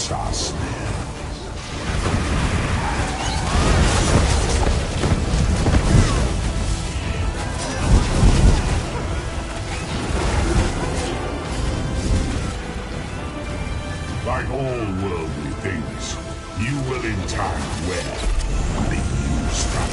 star snare. Like all worldly things, you will in time wear the U-strap.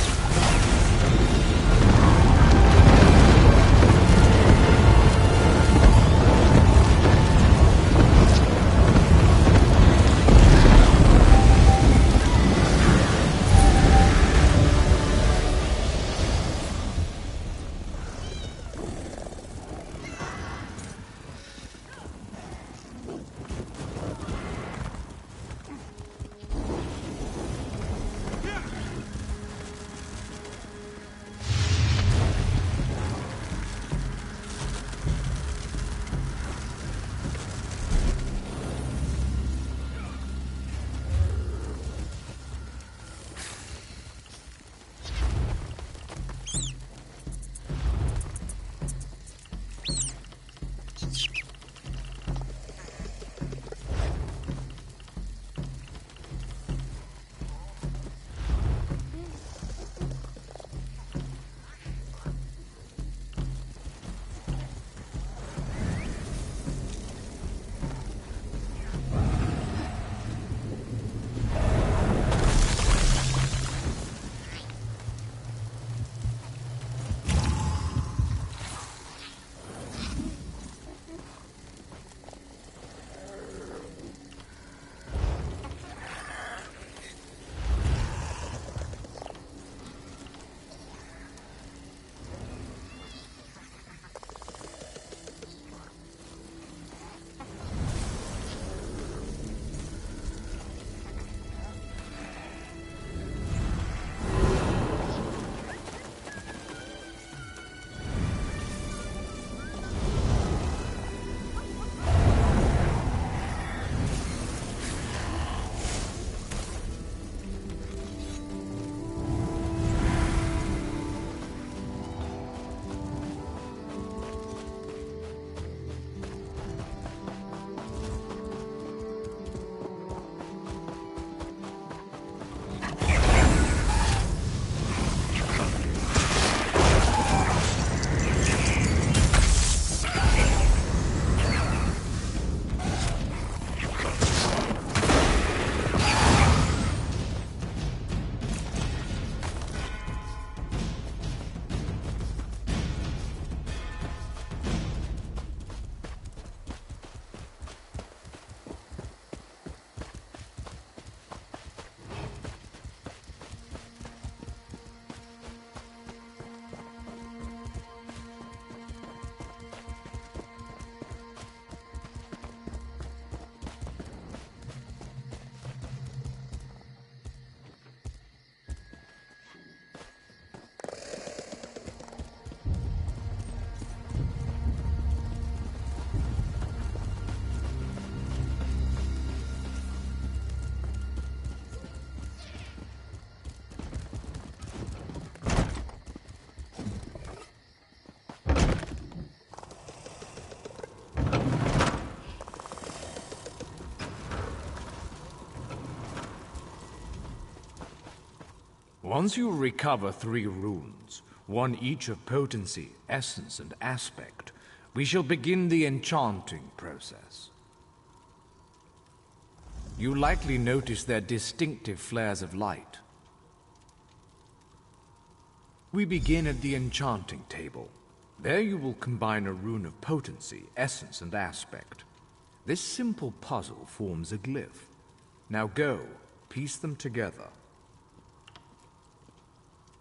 Once you recover 3 runes, one each of potency, essence, and aspect, we shall begin the enchanting process. You likely notice their distinctive flares of light. We begin at the enchanting table. There you will combine a rune of potency, essence, and aspect. This simple puzzle forms a glyph. Now go, piece them together.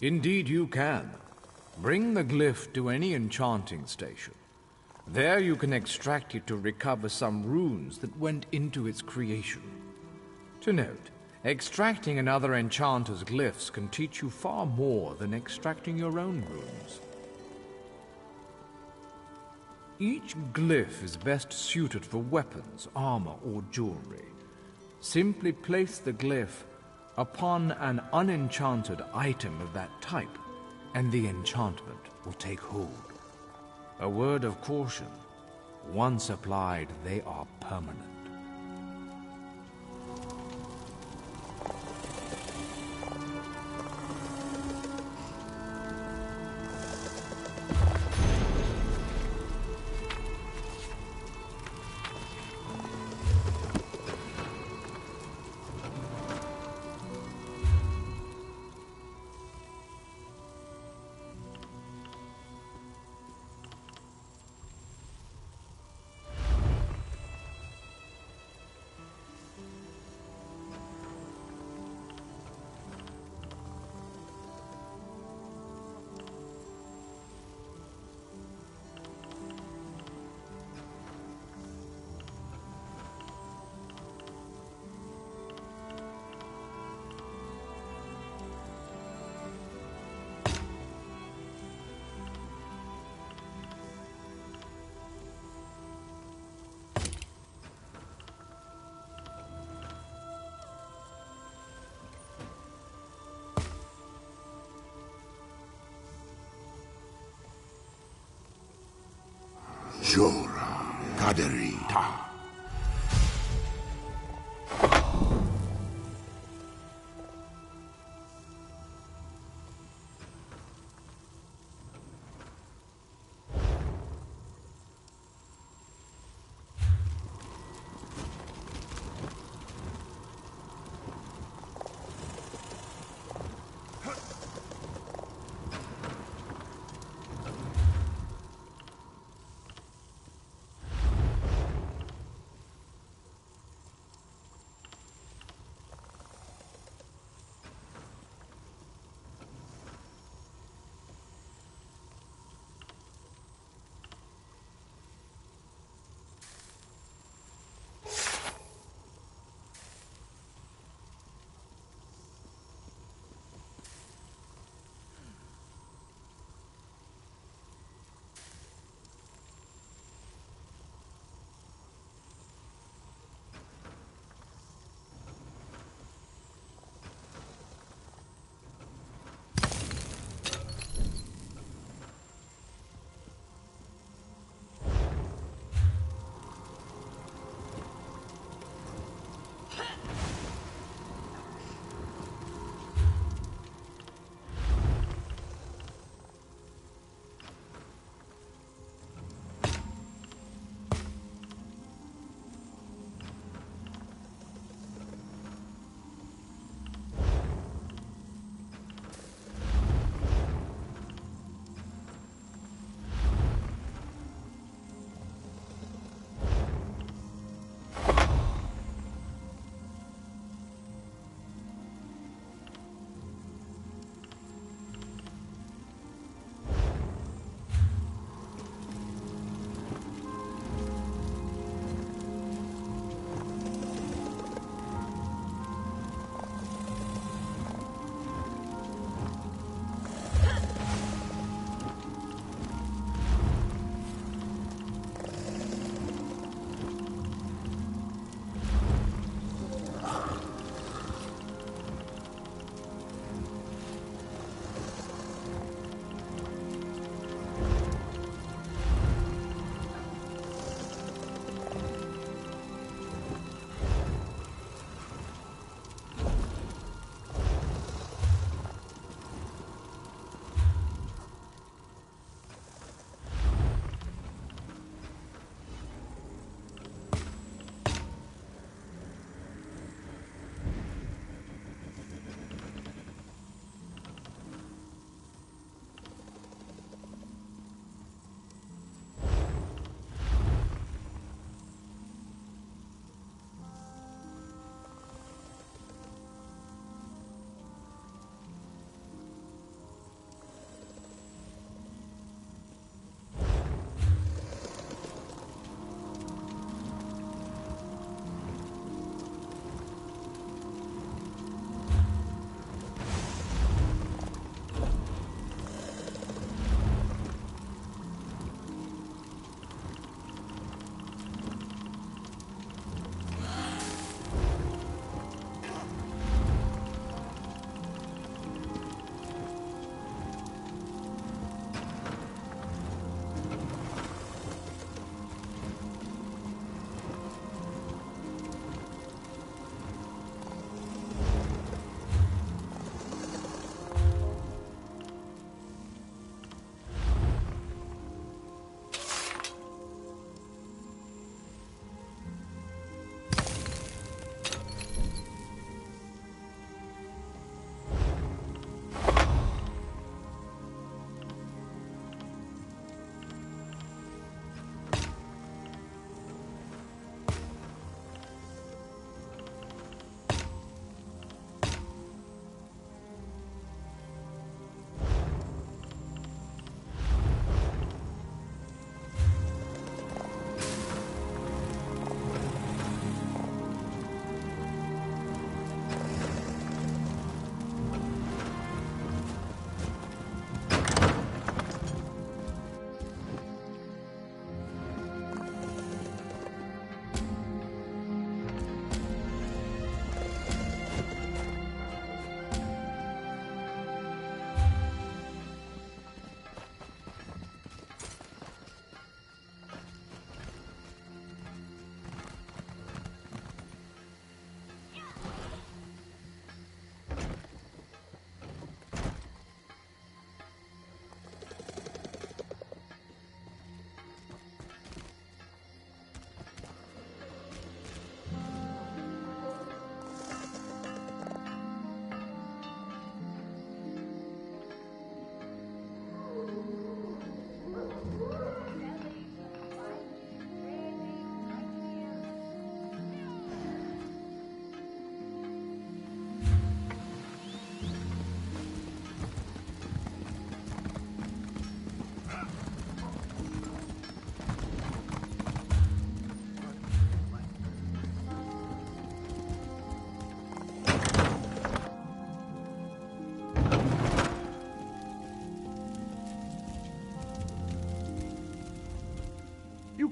Indeed you can. Bring the glyph to any enchanting station. There you can extract it to recover some runes that went into its creation. To note, extracting another enchanter's glyphs can teach you far more than extracting your own runes. Each glyph is best suited for weapons, armor, or jewelry. Simply place the glyph upon an unenchanted item of that type, and the enchantment will take hold. A word of caution: once applied, they are permanent. Jora Kaderi Ta.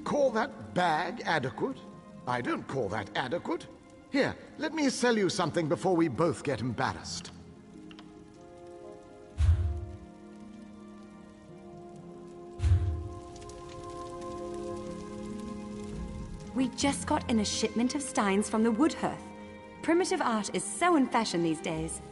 call that bag adequate? I don't call that adequate. Here, let me sell you something before we both get embarrassed. We just got in a shipment of steins from the wood hearth. Primitive art is so in fashion these days.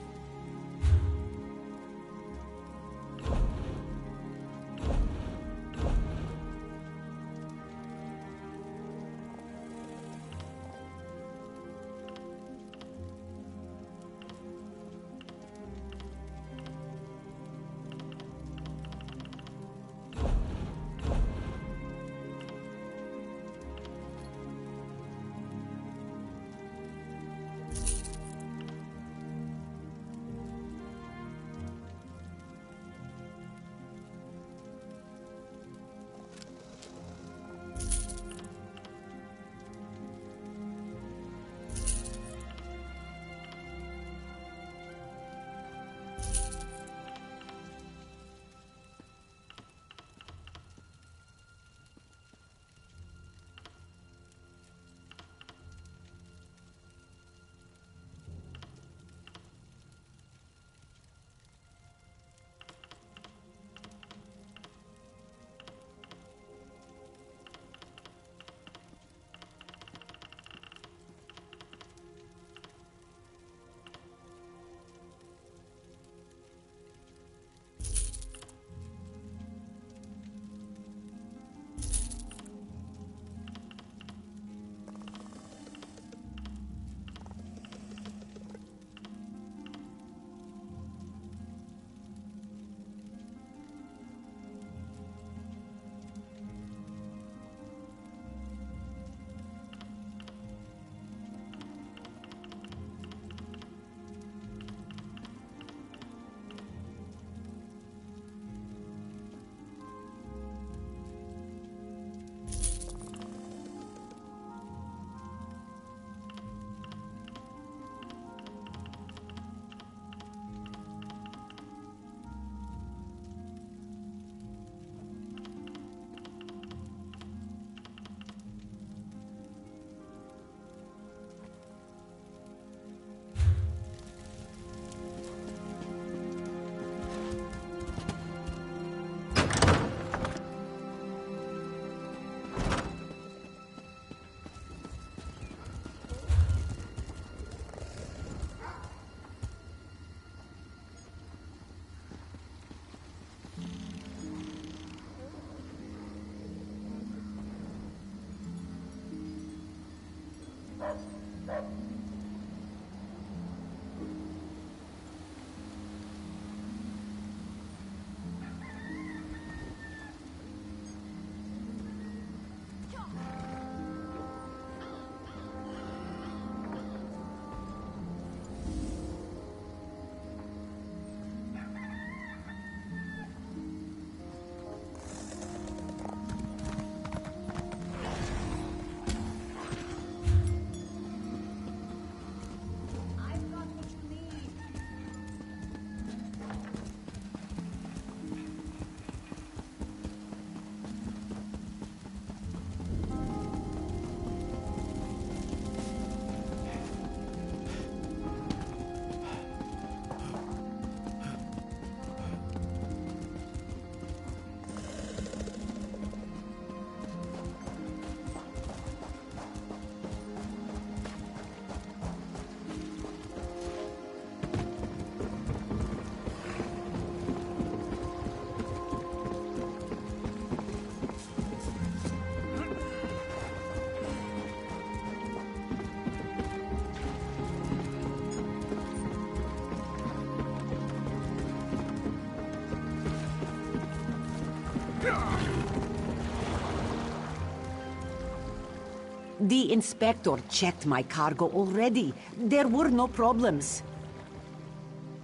The inspector checked my cargo already. There were no problems.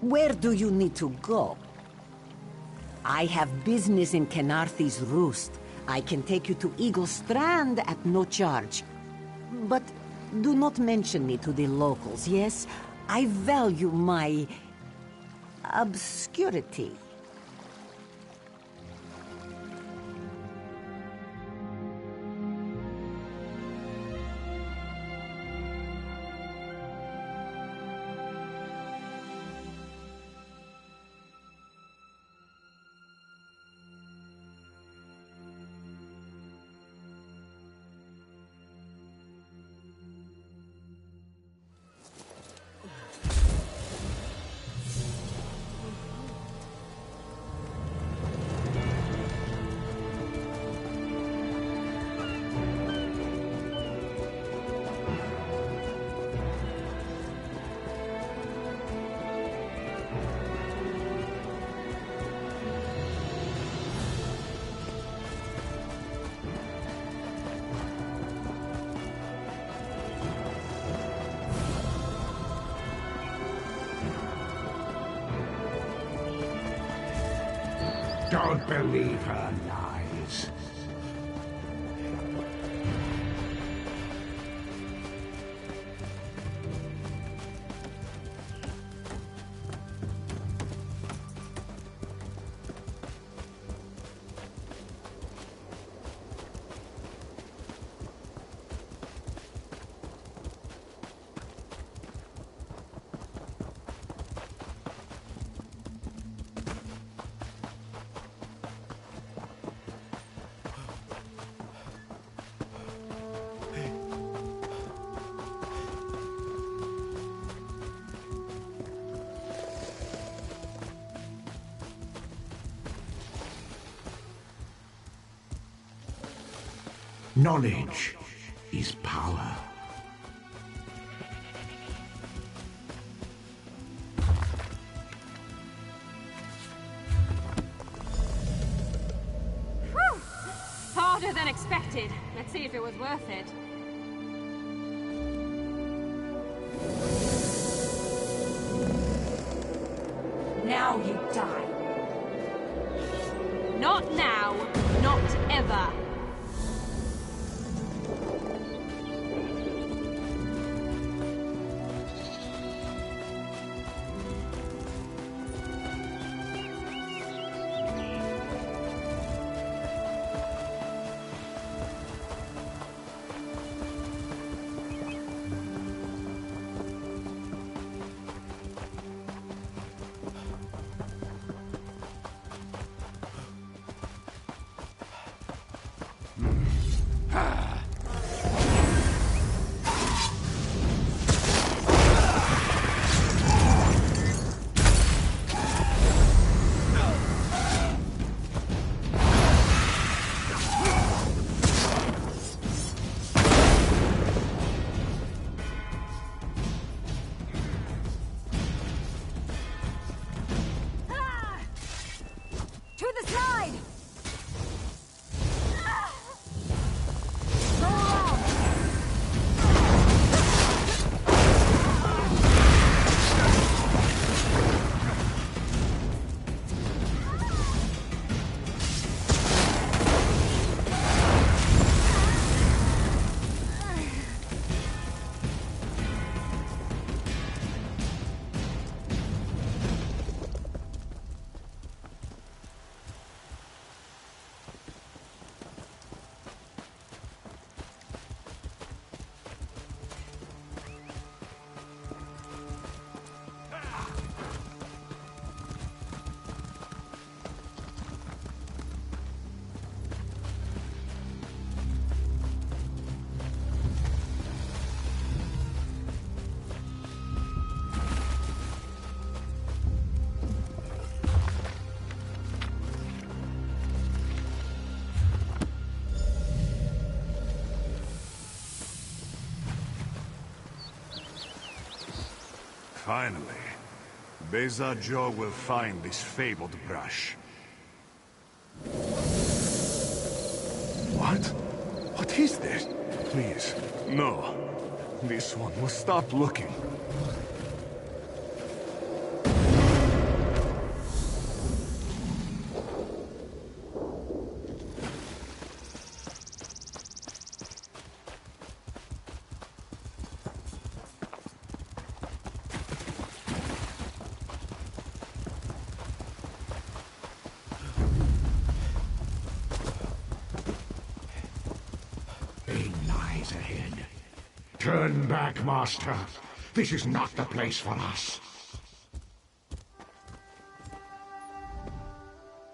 Where do you need to go? I have business in Kenarthy's Roost. I can take you to Eagle Strand at no charge. But do not mention me to the locals, yes? I value my obscurity. Don't believe her lies. Knowledge is power. Whew! Harder than expected. Let's see if it was worth it. Now you die. Not now, not ever. To the side! Finally, Beza Joe will find this fabled brush. What? What is this? Please, no. This one will stop looking. Ahead. Turn back, Master. This is not the place for us.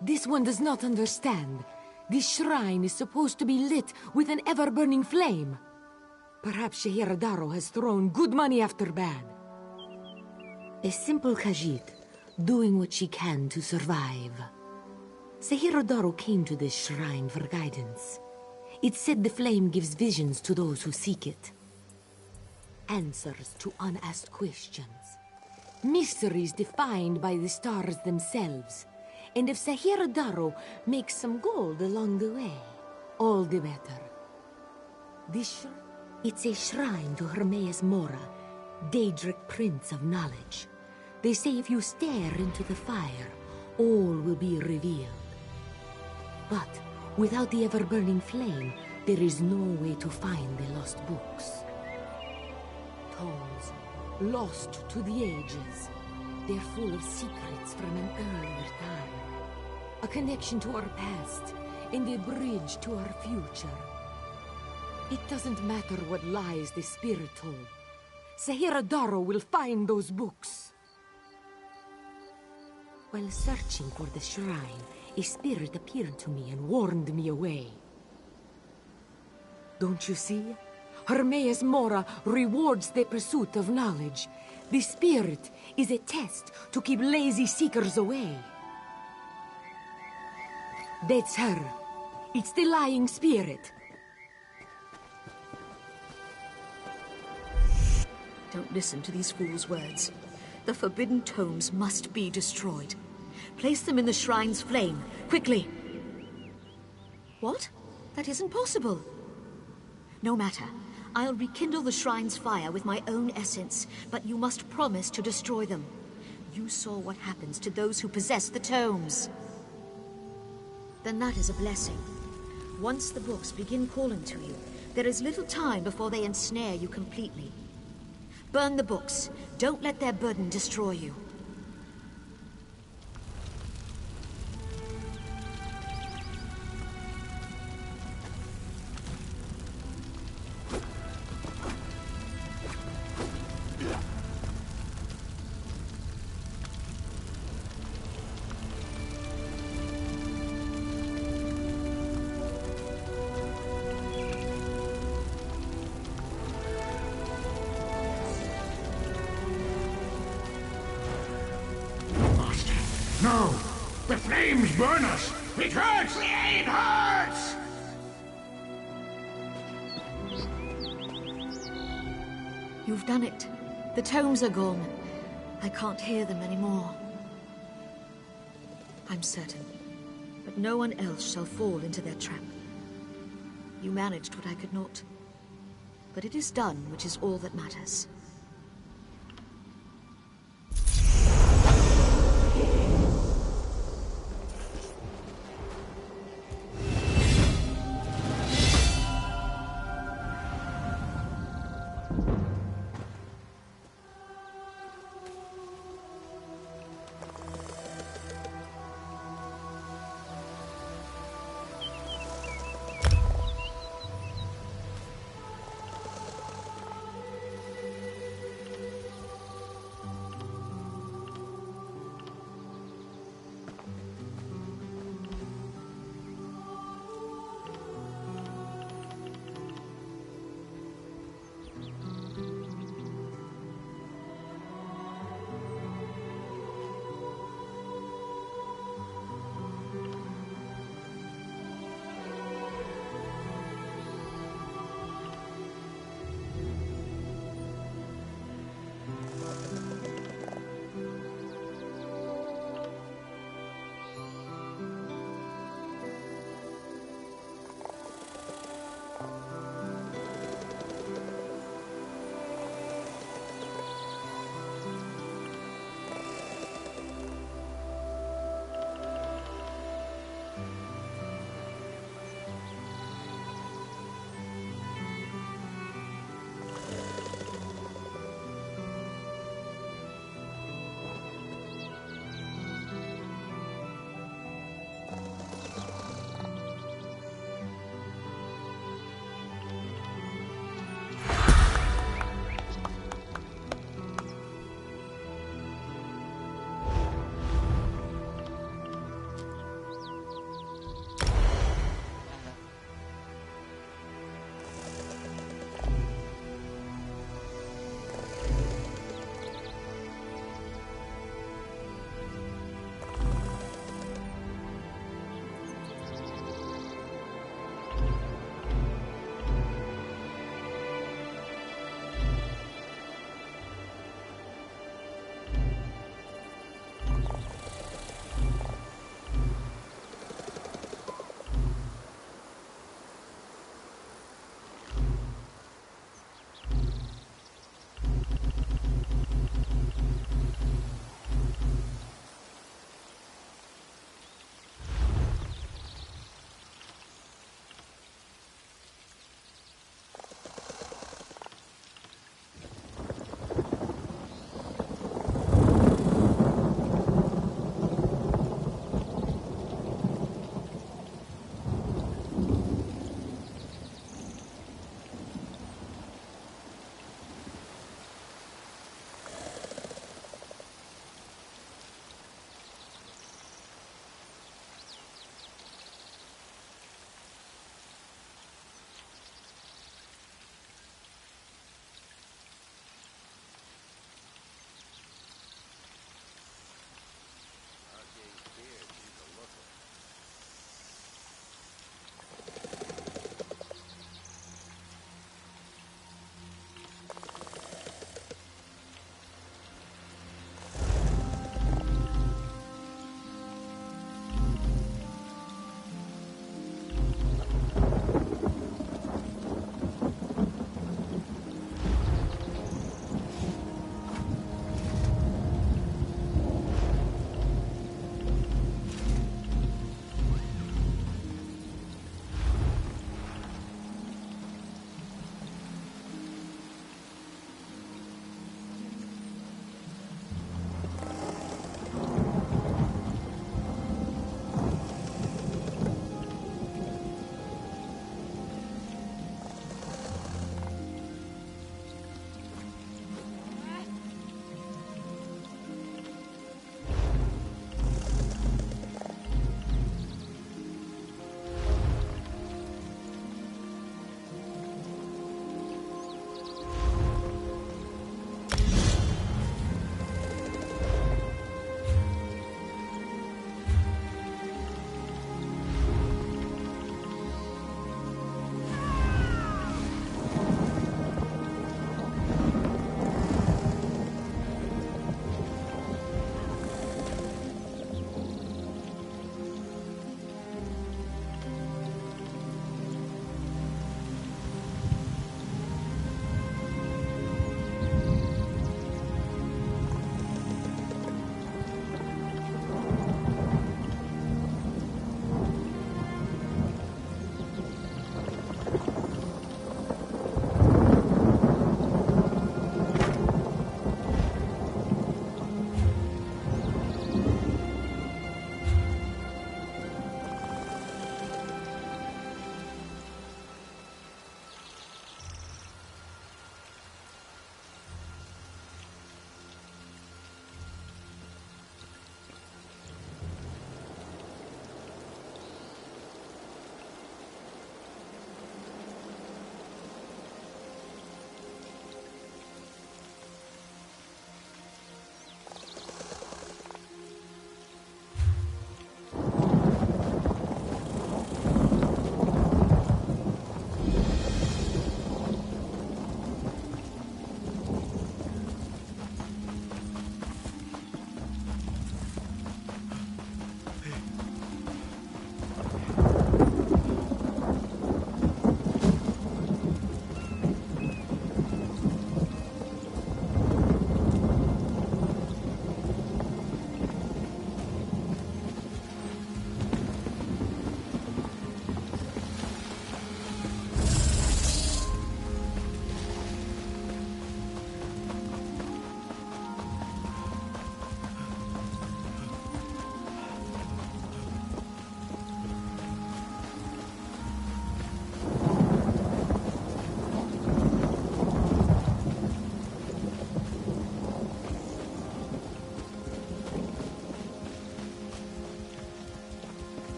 This one does not understand. This shrine is supposed to be lit with an ever-burning flame. Perhaps Shehiradaro has thrown good money after bad. A simple Khajiit, doing what she can to survive. Shehiradaro came to this shrine for guidance. It said the flame gives visions to those who seek it. Answers to unasked questions. Mysteries defined by the stars themselves. And if Shehiradaro makes some gold along the way, all the better. This it's a shrine to Hermaeus Mora, Daedric Prince of Knowledge. They say if you stare into the fire, all will be revealed. But without the ever-burning flame, there is no way to find the lost books. Tomes, lost to the ages. They're full of secrets from an earlier time. A connection to our past, and a bridge to our future. It doesn't matter what lies the spirit told. Sahiradaro will find those books. While searching for the shrine, a spirit appeared to me and warned me away. Don't you see? Hermaeus Mora rewards the pursuit of knowledge. The spirit is a test to keep lazy seekers away. That's her. It's the lying spirit. Don't listen to these fools' words. The forbidden tomes must be destroyed. Place them in the shrine's flame, quickly. What? That isn't possible. No matter. I'll rekindle the shrine's fire with my own essence, but you must promise to destroy them. You saw what happens to those who possess the tomes. Then that is a blessing. Once the books begin calling to you, there is little time before they ensnare you completely. Burn the books. Don't let their burden destroy you. No! The flames burn us! It hurts! It hurts! You've done it. The tomes are gone. I can't hear them anymore. I'm certain. But no one else shall fall into their trap. You managed what I could not. But it is done, which is all that matters.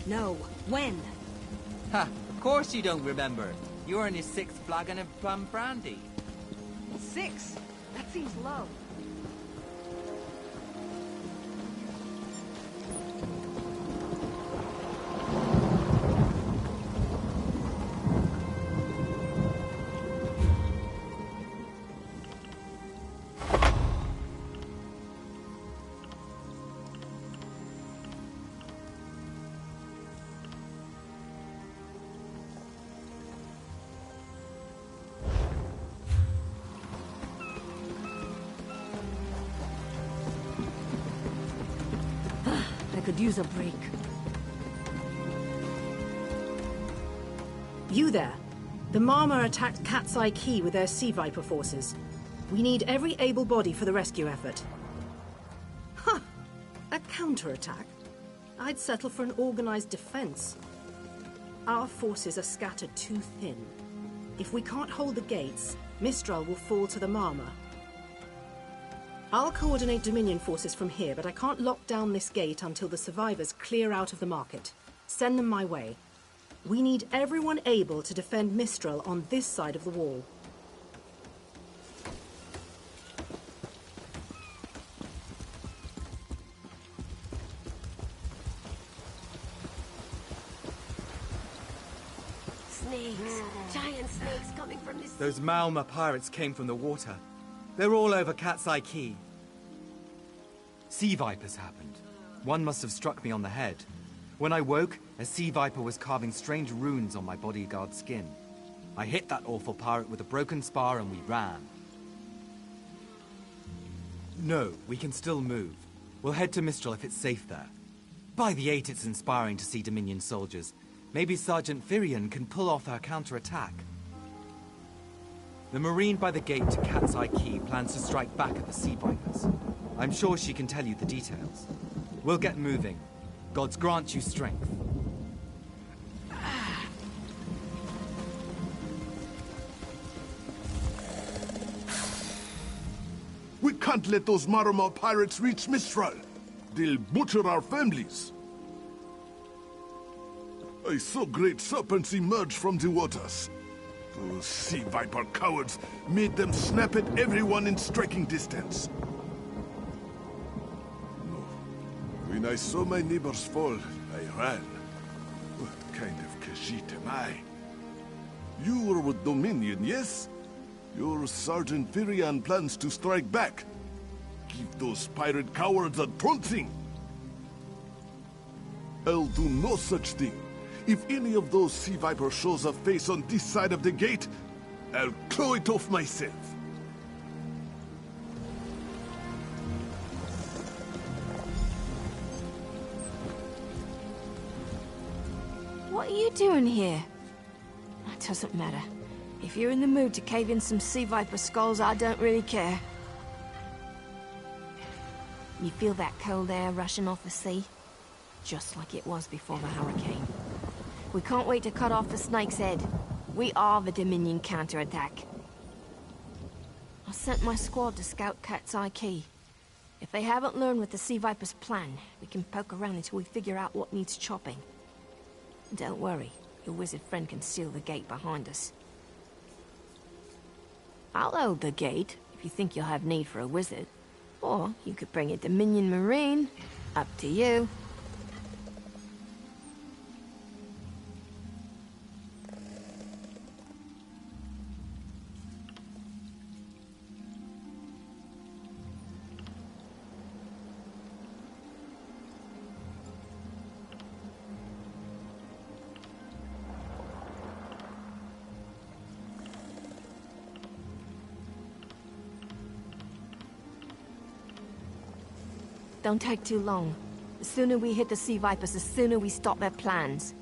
No. When? Ha! Of course you don't remember. You're on your 6th flagon of plum brandy. 6? That seems low. I could use a break. You there. The Marmor attacked Cat's Eye Key with their Sea Viper forces. We need every able body for the rescue effort. Huh! A counterattack? I'd settle for an organized defense. Our forces are scattered too thin. If we can't hold the gates, Mistral will fall to the Marmor. I'll coordinate Dominion forces from here, but I can't lock down this gate until the survivors clear out of the market. Send them my way. We need everyone able to defend Mistral on this side of the wall. Snakes. Giant snakes coming from this... Those Malma pirates came from the water. They're all over Cat's Eye Key. Sea vipers happened. One must have struck me on the head. When I woke, a sea viper was carving strange runes on my bodyguard's skin. I hit that awful pirate with a broken spar and we ran. No, we can still move. We'll head to Mistral if it's safe there. By the 8, it's inspiring to see Dominion soldiers. Maybe Sergeant Firion can pull off our counterattack. The Marine by the gate to Cat's Eye Key plans to strike back at the Sea Vipers. I'm sure she can tell you the details. We'll get moving. Gods grant you strength. We can't let those Marmor pirates reach Mistral. They'll butcher our families. I saw great serpents emerge from the waters. Those sea viper cowards made them snap at everyone in striking distance. No. When I saw my neighbors fall, I ran. What kind of Khajiit am I? You were with Dominion, yes? Your Sergeant Firion plans to strike back. Give those pirate cowards a trouncing. I'll do no such thing. If any of those sea vipers shows a face on this side of the gate, I'll claw it off myself. What are you doing here? That doesn't matter. If you're in the mood to cave in some sea viper skulls, I don't really care. You feel that cold air rushing off the sea? Just like it was before the hurricane. We can't wait to cut off the snake's head. We are the Dominion counterattack. I sent my squad to scout Cat's Eye Key. If they haven't learned what the Sea Viper's plan, we can poke around until we figure out what needs chopping. Don't worry, your wizard friend can seal the gate behind us. I'll hold the gate, if you think you'll have need for a wizard. Or you could bring a Dominion Marine. Up to you. Don't take too long. The sooner we hit the Sea Vipers, the sooner we stop their plans.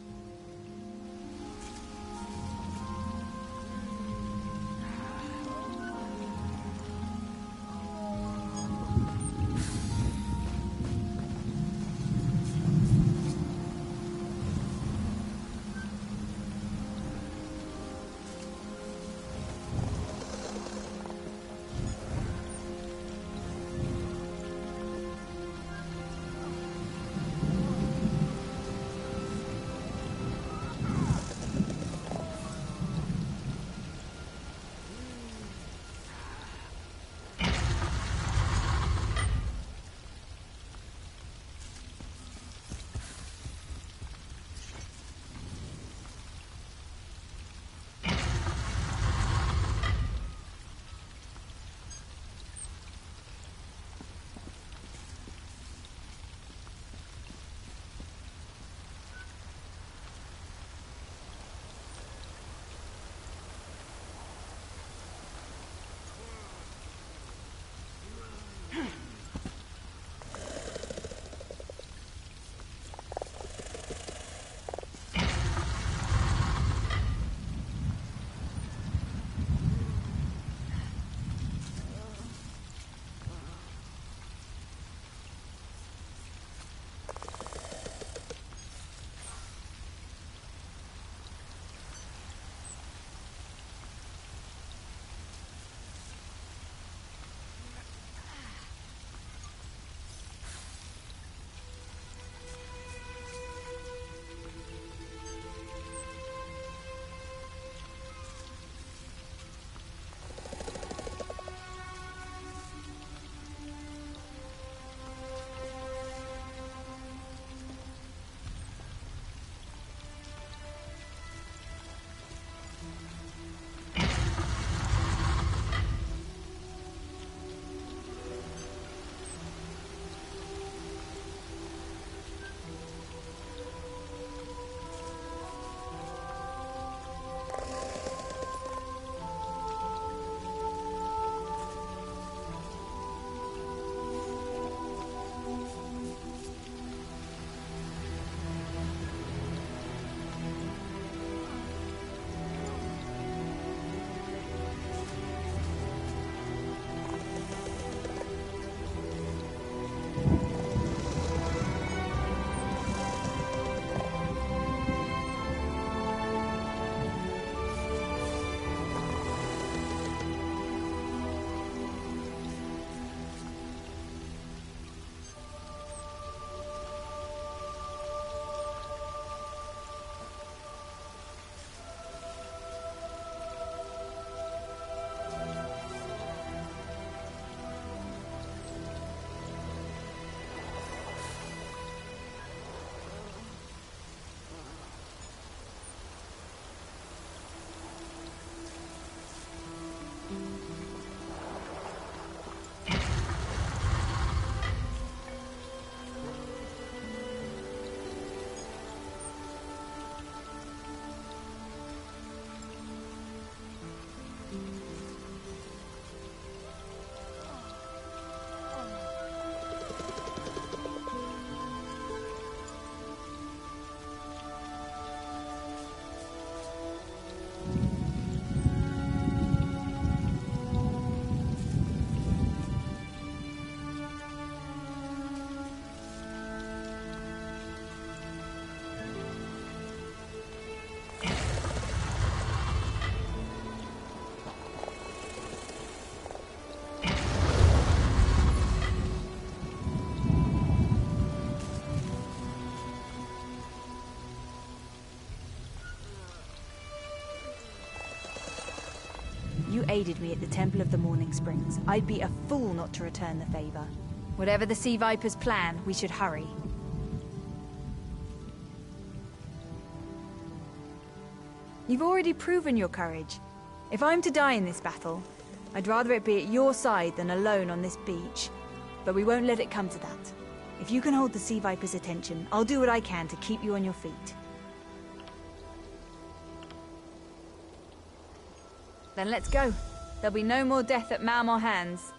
You aided me at the Temple of the Morning Springs. I'd be a fool not to return the favor. Whatever the Sea Viper's plan, we should hurry. You've already proven your courage. If I'm to die in this battle, I'd rather it be at your side than alone on this beach. But we won't let it come to that. If you can hold the Sea Viper's attention, I'll do what I can to keep you on your feet. Then let's go. There'll be no more death at Malmor hands.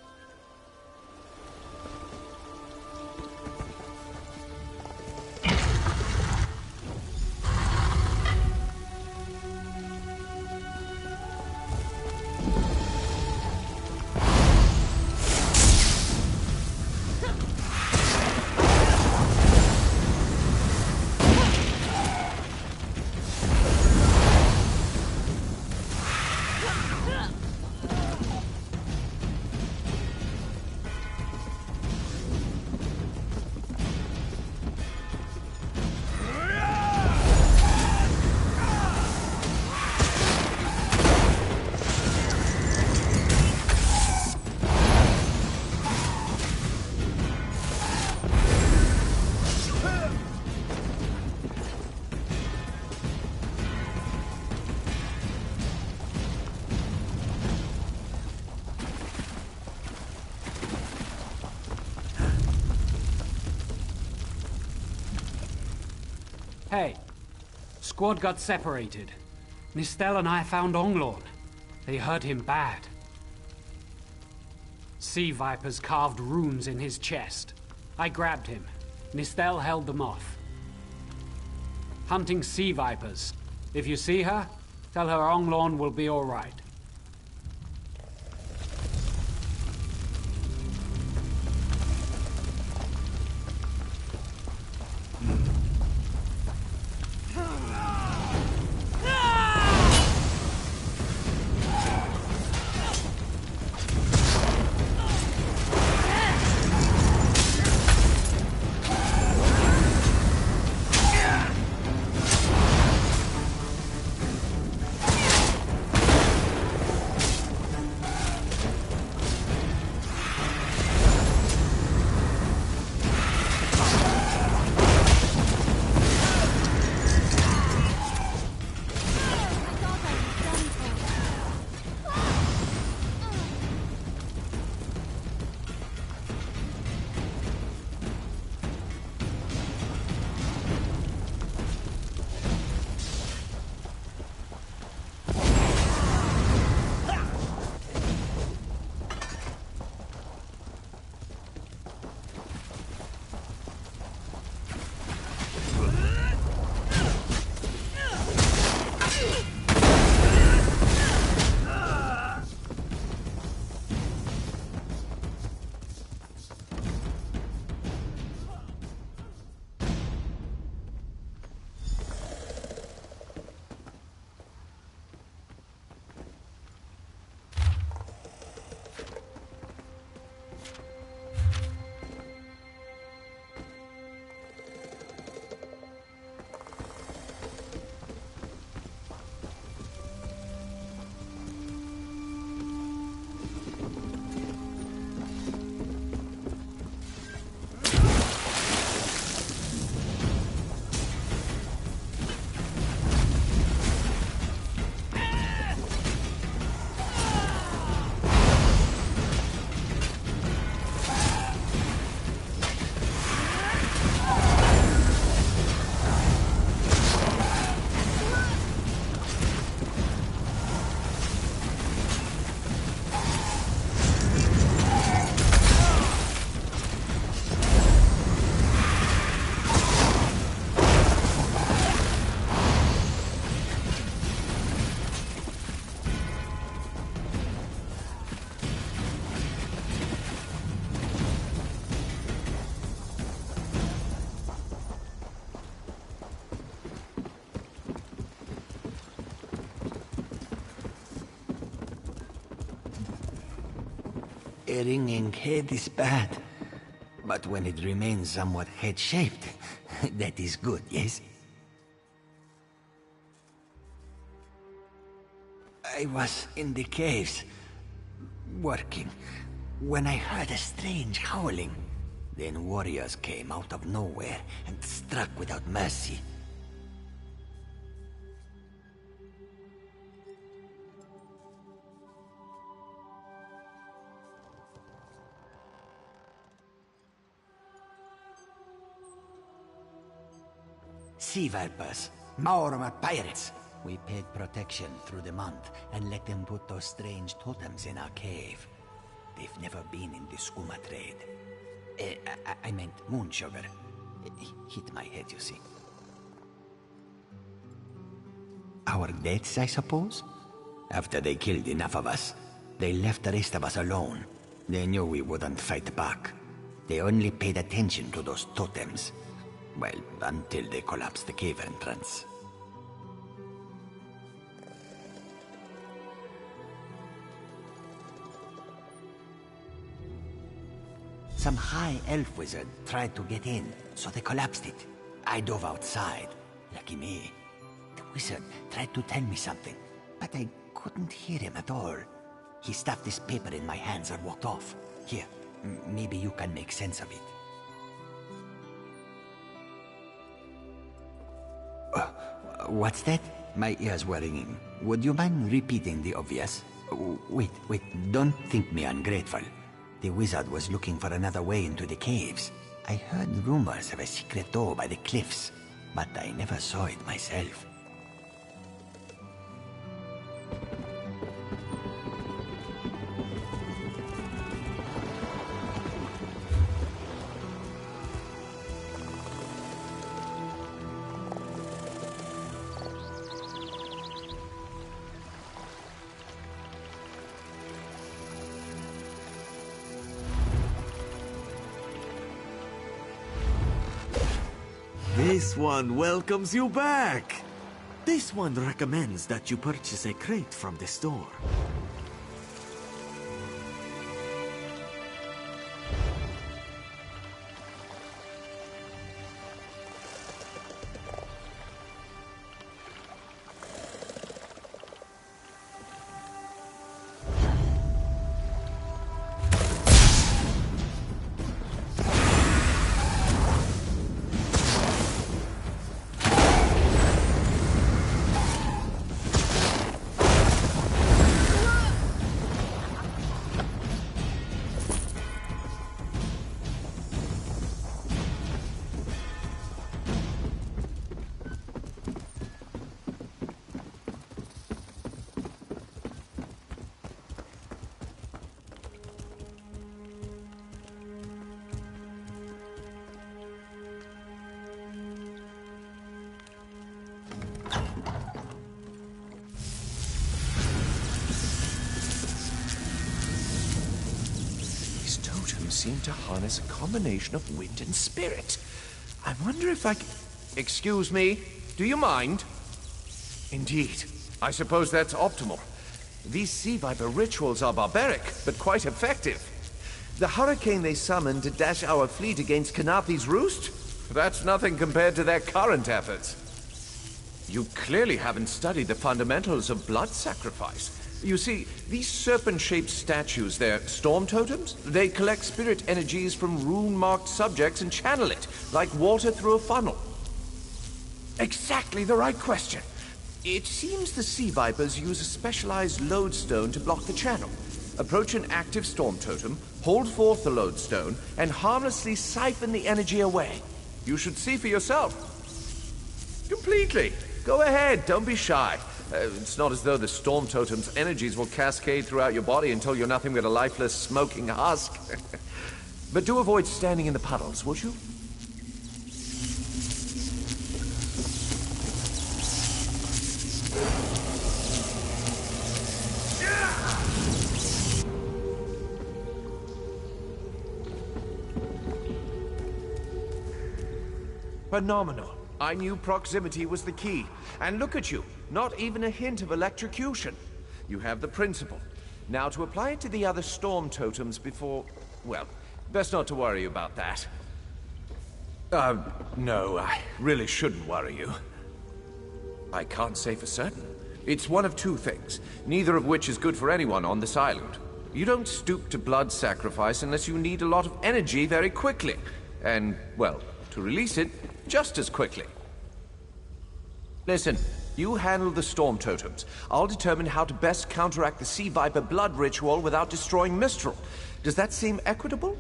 Hey, squad got separated. Nistel and I found Onglorn. They hurt him bad. Sea Vipers carved runes in his chest. I grabbed him. Nistel held them off. Hunting Sea Vipers. If you see her, tell her Onglorn will be all right. A ringing head is bad, but when it remains somewhat head-shaped, that is good, yes? I was in the caves, working, when I heard a strange howling. Then warriors came out of nowhere and struck without mercy. Sea vipers, Maorma pirates. We paid protection through the month and let them put those strange totems in our cave. They've never been in the skooma trade. I meant moon sugar. Hit my head, you see. Our deaths, I suppose? After they killed enough of us, they left the rest of us alone. They knew we wouldn't fight back. They only paid attention to those totems. Well, until they collapsed the cave entrance. Some high elf wizard tried to get in, so they collapsed it. I dove outside. Lucky me. The wizard tried to tell me something, but I couldn't hear him at all. He stuffed this paper in my hands and walked off. Here, maybe you can make sense of it. What's that? My ears were ringing. Would you mind repeating the obvious? Wait, don't think me ungrateful. The wizard was looking for another way into the caves. I heard rumors of a secret door by the cliffs, but I never saw it myself. This one welcomes you back. This one recommends that you purchase a crate from the store. Seem to harness a combination of wind and spirit. I wonder if I can... Excuse me, do you mind? Indeed. I suppose that's optimal. These sea viper rituals are barbaric, but quite effective. The hurricane they summoned to dash our fleet against Kanapi's roost? That's nothing compared to their current efforts. You clearly haven't studied the fundamentals of blood sacrifice. You see, these serpent-shaped statues, they're storm totems. They collect spirit energies from rune-marked subjects and channel it, like water through a funnel. Exactly the right question. It seems the sea vipers use a specialized lodestone to block the channel. Approach an active storm totem, hold forth the lodestone, and harmlessly siphon the energy away. You should see for yourself. Completely. Go ahead, don't be shy. It's not as though the storm totem's energies will cascade throughout your body until you're nothing but a lifeless, smoking husk. But do avoid standing in the puddles, would you? Phenomenal. I knew proximity was the key. And look at you, not even a hint of electrocution. You have the principle. Now to apply it to the other storm totems before... well, best not to worry about that. No, I really shouldn't worry you. I can't say for certain. It's one of two things, neither of which is good for anyone on this island. You don't stoop to blood sacrifice unless you need a lot of energy very quickly. And, well, to release it, just as quickly. Listen, you handle the storm totems. I'll determine how to best counteract the Sea Viper blood ritual without destroying Mistral. Does that seem equitable?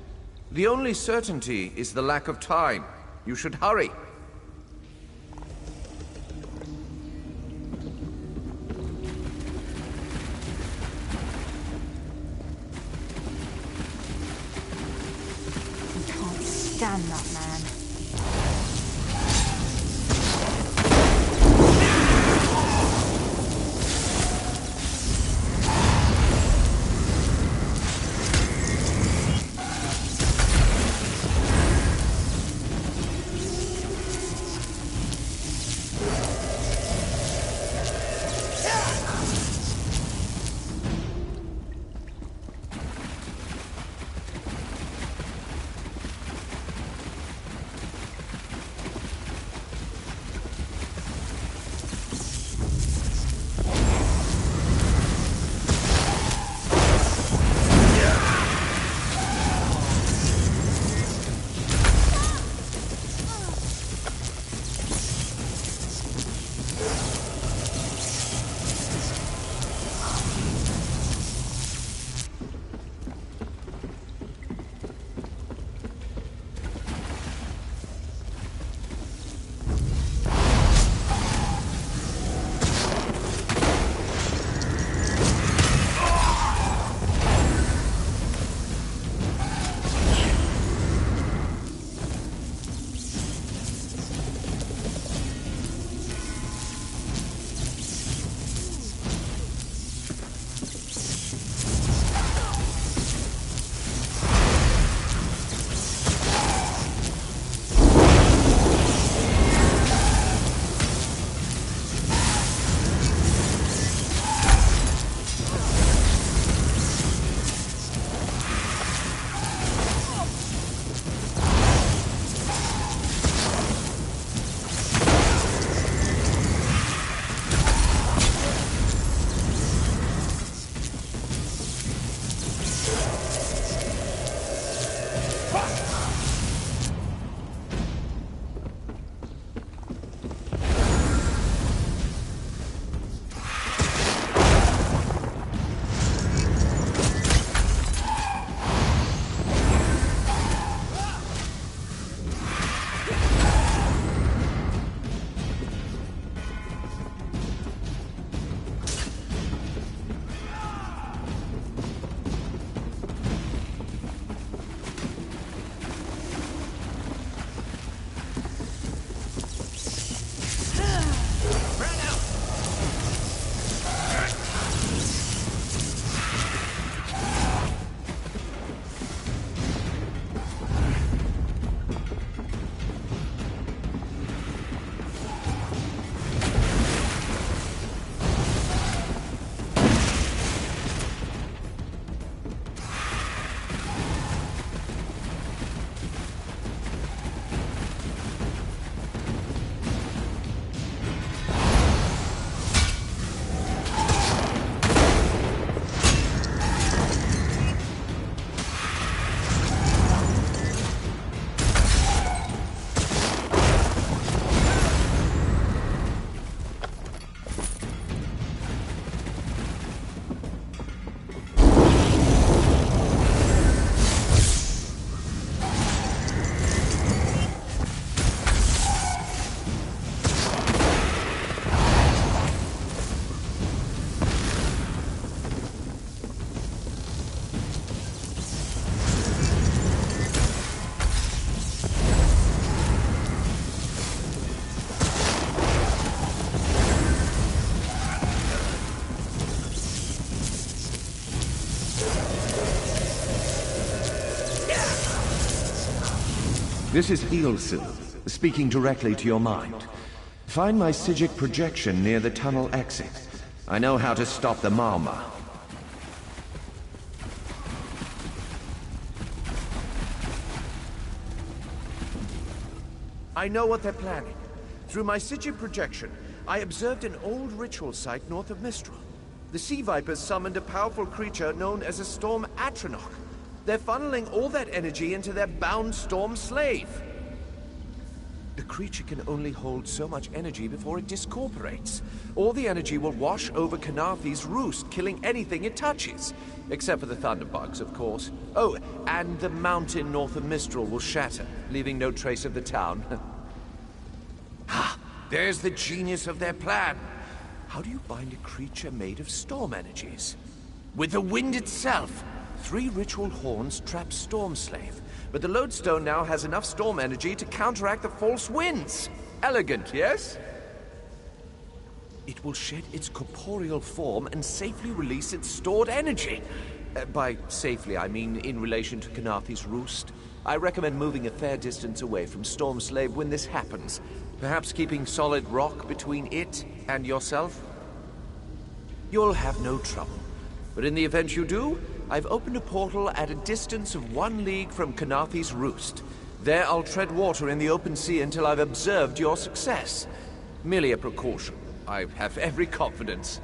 The only certainty is the lack of time. You should hurry. Damn that man. This is Heelsil, speaking directly to your mind. Find my Psijic projection near the tunnel exit. I know how to stop the Marma. I know what they're planning. Through my Psijic projection, I observed an old ritual site north of Mistral. The Sea Vipers summoned a powerful creature known as a Storm Atronach. They're funneling all that energy into their bound Storm Slave. The creature can only hold so much energy before it discorporates. All the energy will wash over Canarthi's roost, killing anything it touches. Except for the thunderbugs, of course. Oh, and the mountain north of Mistral will shatter, leaving no trace of the town. Ha! There's the genius of their plan. How do you bind a creature made of storm energies? With the wind itself. 3 ritual horns trap Storm Slave, but the lodestone now has enough storm energy to counteract the false winds. Elegant, yes? It will shed its corporeal form and safely release its stored energy. By safely, I mean in relation to Canarthi's roost. I recommend moving a fair distance away from Storm Slave when this happens. Perhaps keeping solid rock between it and yourself? You'll have no trouble. But in the event you do, I've opened a portal at a distance of 1 league from Canarthi's roost. There I'll tread water in the open sea until I've observed your success. Merely a precaution. I have every confidence.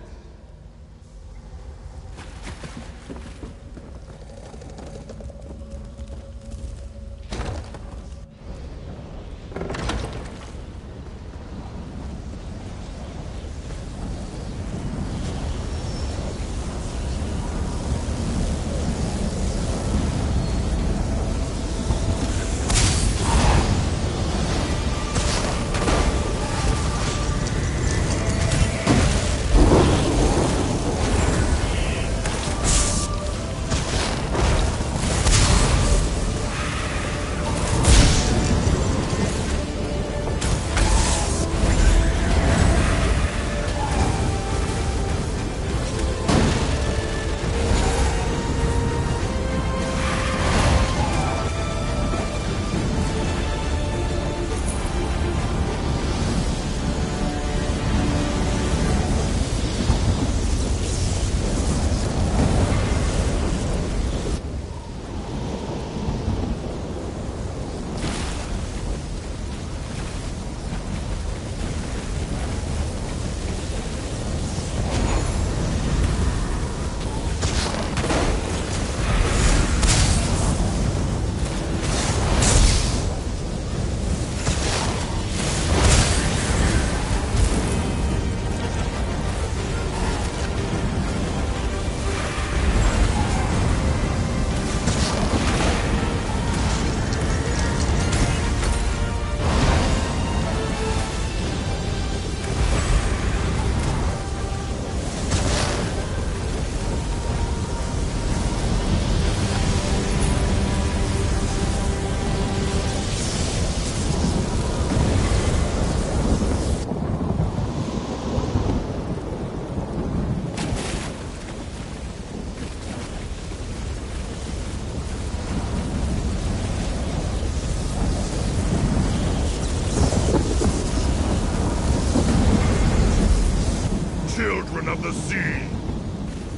Children of the sea,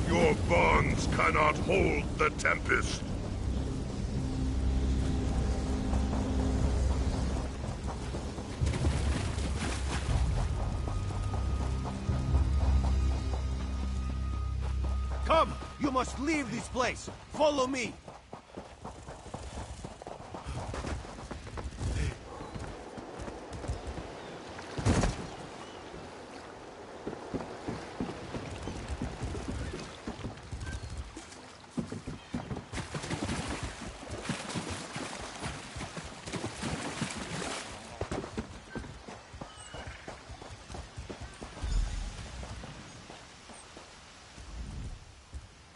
your bonds cannot hold the tempest. Come! You must leave this place! Follow me!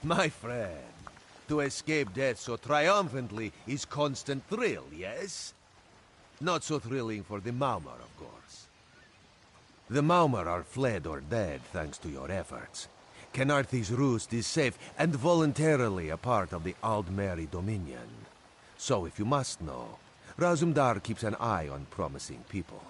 My friend, to escape death so triumphantly is constant thrill, yes? Not so thrilling for the Maumar, of course. The Maumar are fled or dead thanks to your efforts. Canarthi's roost is safe and voluntarily a part of the Aldmeri Dominion. So if you must know, Razumdar keeps an eye on promising people.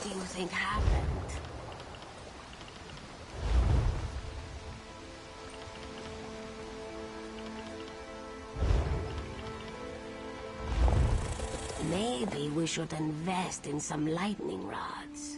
do you think happened? Maybe we should invest in some lightning rods.